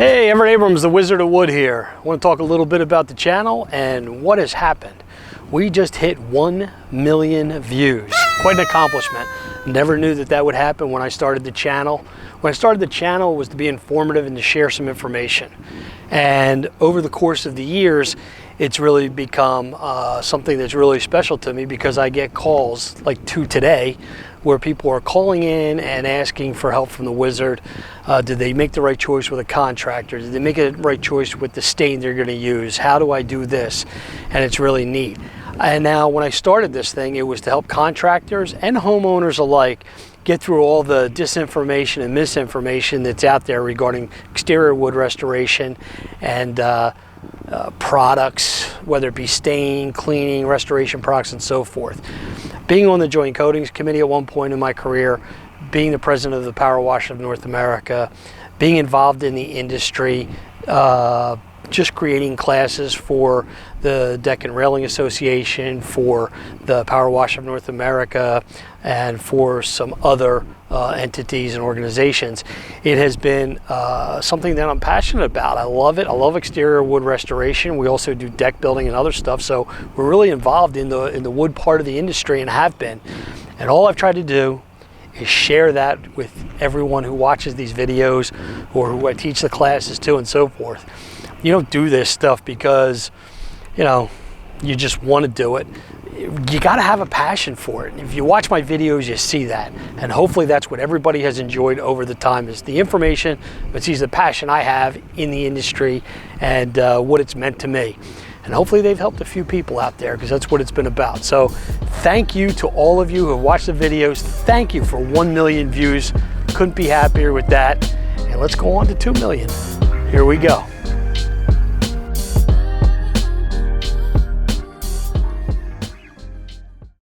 Hey, Everett Abrams, the Wizard of Wood here. I want to talk a little bit about the channel and what has happened. We just hit 1 million views. Quite an accomplishment. Never knew that that would happen when I started the channel. When I started the channel, it was to be informative and to share some information. And over the course of the years, it's really become something that's really special to me because I get calls like today where people are calling in and asking for help from the Wizard. Did they make the right choice with a contractor? Did they make the right choice with the stain they're going to use? How do I do this? And it's really neat. And now when I started this thing, it was to help contractors and homeowners alike get through all the disinformation and misinformation that's out there regarding exterior wood restoration and products, whether it be stain, cleaning, restoration products, and so forth. Being on the Joint Coatings Committee at one point in my career, being the president of the Power Wash of North America, being involved in the industry, just creating classes for the Deck and Railing Association, for the Power Wash of North America, and for some other entities and organizations. It has been something that I'm passionate about. I love it. I love exterior wood restoration. We also do deck building and other stuff, so we're really involved in the wood part of the industry and have been. And all I've tried to do is share that with everyone who watches these videos or who I teach the classes to and so forth. You don't do this stuff because, you just want to do it. You got to have a passion for it. If you watch my videos, you see that. And hopefully that's what everybody has enjoyed over the time, is the information, but sees the passion I have in the industry and what it's meant to me. And hopefully they've helped a few people out there, because that's what it's been about. So thank you to all of you who have watched the videos. Thank you for 1 million views. Couldn't be happier with that. And let's go on to 2 million. Here we go.